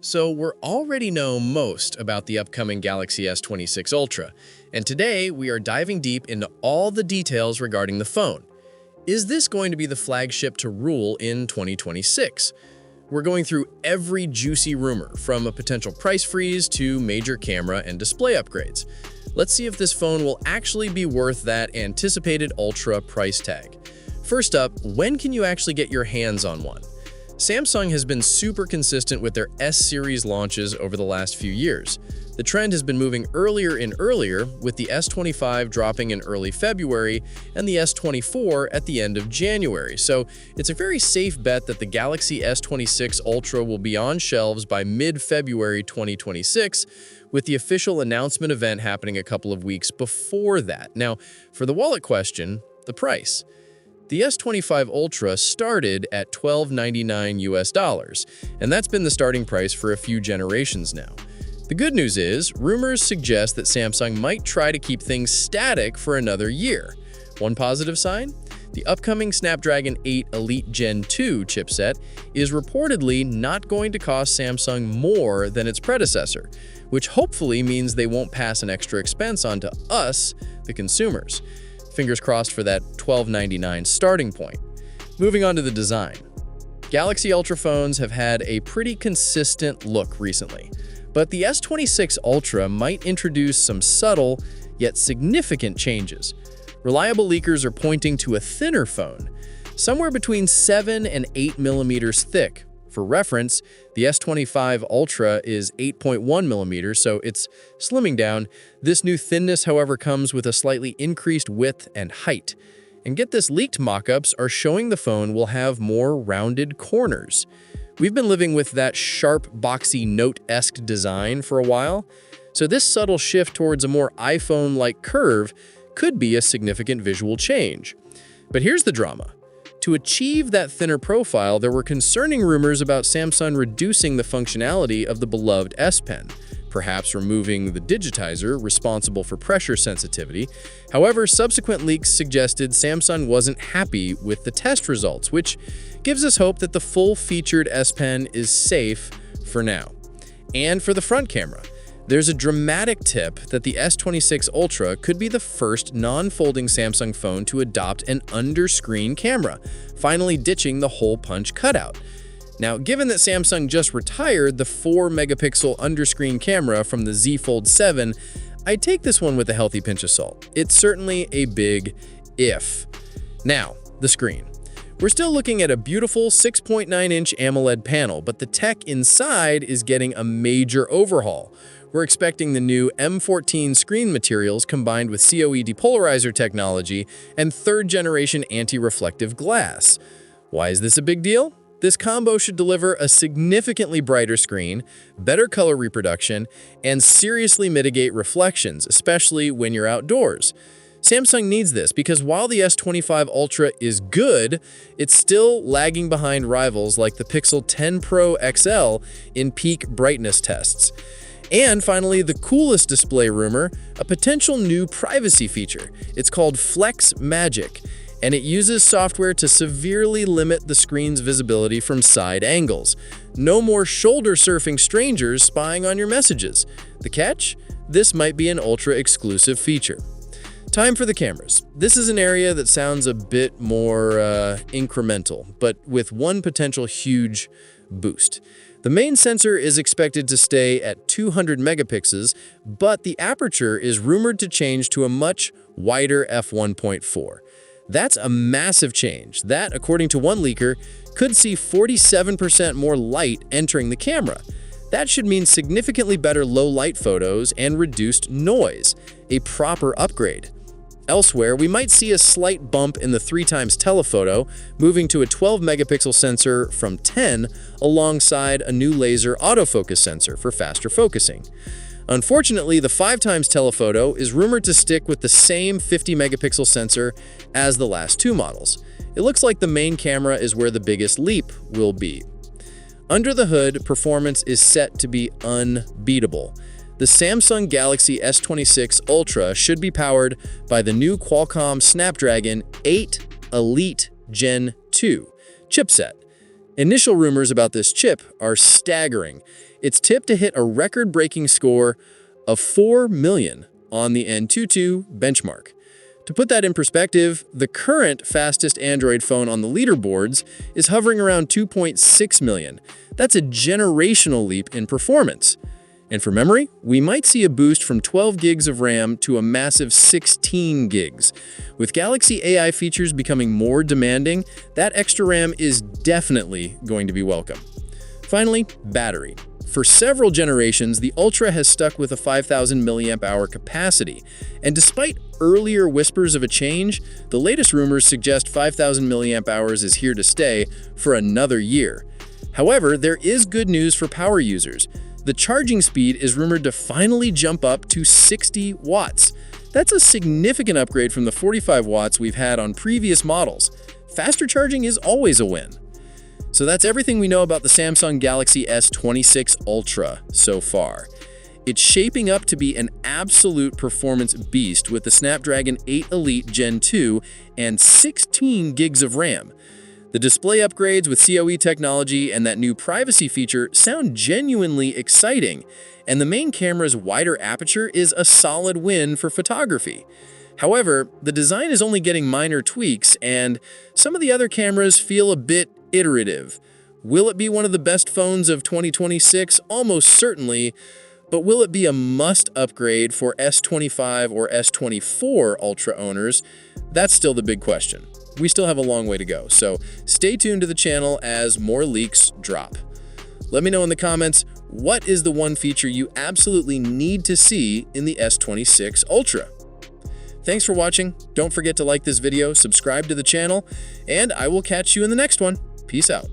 So we're already know most about the upcoming Galaxy S26 Ultra, and today we are diving deep into all the details regarding the phone. Is this going to be the flagship to rule in 2026? We're going through every juicy rumor, from a potential price freeze to major camera and display upgrades. Let's see if this phone will actually be worth that anticipated Ultra price tag. First up, when can you actually get your hands on one? Samsung has been super consistent with their S-series launches over the last few years. The trend has been moving earlier and earlier, with the S25 dropping in early February and the S24 at the end of January, so it's a very safe bet that the Galaxy S26 Ultra will be on shelves by mid-February 2026, with the official announcement event happening a couple of weeks before that. Now, for the wallet question, the price. The S25 Ultra started at $1299 US, and that's been the starting price for a few generations now. The good news is, rumors suggest that Samsung might try to keep things static for another year. One positive sign? The upcoming Snapdragon 8 Elite Gen 2 chipset is reportedly not going to cost Samsung more than its predecessor, which hopefully means they won't pass an extra expense on to us, the consumers. Fingers crossed for that $1299 starting point. Moving on to the design. Galaxy Ultra phones have had a pretty consistent look recently, but the S26 Ultra might introduce some subtle yet significant changes. Reliable leakers are pointing to a thinner phone, somewhere between 7 and 8 millimeters thick. For reference, the S25 Ultra is 8.1 millimeters, so it's slimming down. This new thinness, however, comes with a slightly increased width and height. And get this, leaked mock-ups are showing the phone will have more rounded corners. We've been living with that sharp, boxy Note-esque design for a while, so this subtle shift towards a more iPhone-like curve could be a significant visual change. But here's the drama. To achieve that thinner profile, there were concerning rumors about Samsung reducing the functionality of the beloved S Pen, perhaps removing the digitizer responsible for pressure sensitivity. However, subsequent leaks suggested Samsung wasn't happy with the test results, which gives us hope that the full-featured S Pen is safe for now. And for the front camera, there's a dramatic tip that the S26 Ultra could be the first non-folding Samsung phone to adopt an under-screen camera, finally ditching the hole-punch cutout. Now, given that Samsung just retired the 4-megapixel under-screen camera from the Z Fold 7, I take this one with a healthy pinch of salt. It's certainly a big if. Now, the screen. We're still looking at a beautiful 6.9-inch AMOLED panel, but the tech inside is getting a major overhaul. We're expecting the new M14 screen materials combined with COE depolarizer technology and third-generation anti-reflective glass. Why is this a big deal? This combo should deliver a significantly brighter screen, better color reproduction, and seriously mitigate reflections, especially when you're outdoors. Samsung needs this because while the S25 Ultra is good, it's still lagging behind rivals like the Pixel 10 Pro XL in peak brightness tests. And finally, the coolest display rumor, a potential new privacy feature. It's called Flex Magic, and it uses software to severely limit the screen's visibility from side angles. No more shoulder surfing strangers spying on your messages. The catch? This might be an Ultra-exclusive feature. Time for the cameras. This is an area that sounds a bit more incremental, but with one potential huge boost. The main sensor is expected to stay at 200 megapixels, but the aperture is rumored to change to a much wider f1.4. That's a massive change. That, according to one leaker, could see 47% more light entering the camera. That should mean significantly better low-light photos and reduced noise, a proper upgrade. Elsewhere, we might see a slight bump in the 3x telephoto, moving to a 12-megapixel sensor from 10, alongside a new laser autofocus sensor for faster focusing. Unfortunately, the 5x telephoto is rumored to stick with the same 50-megapixel sensor as the last two models. It looks like the main camera is where the biggest leap will be. Under the hood, performance is set to be unbeatable. The Samsung Galaxy S26 Ultra should be powered by the new Qualcomm Snapdragon 8 Elite Gen 2 chipset. Initial rumors about this chip are staggering. It's tipped to hit a record-breaking score of 4 million on the N22 benchmark. To put that in perspective, the current fastest Android phone on the leaderboards is hovering around 2.6 million. That's a generational leap in performance. And for memory, we might see a boost from 12 gigs of RAM to a massive 16 gigs. With Galaxy AI features becoming more demanding, that extra RAM is definitely going to be welcome. Finally, battery. For several generations, the Ultra has stuck with a 5,000 mAh capacity, and despite earlier whispers of a change, the latest rumors suggest 5,000 mAh is here to stay for another year. However, there is good news for power users. The charging speed is rumored to finally jump up to 60 watts. That's a significant upgrade from the 45 watts we've had on previous models. Faster charging is always a win. So that's everything we know about the Samsung Galaxy S26 Ultra so far. It's shaping up to be an absolute performance beast with the Snapdragon 8 Elite Gen 2 and 16 gigs of RAM. The display upgrades with CoE technology and that new privacy feature sound genuinely exciting, and the main camera's wider aperture is a solid win for photography. However, the design is only getting minor tweaks, and some of the other cameras feel a bit iterative. Will it be one of the best phones of 2026? Almost certainly. But will it be a must upgrade for S25 or S24 Ultra owners? That's still the big question. We still have a long way to go, so stay tuned to the channel as more leaks drop. Let me know in the comments, what is the one feature you absolutely need to see in the S26 Ultra? Thanks for watching. Don't forget to like this video, subscribe to the channel, and I will catch you in the next one. Peace out.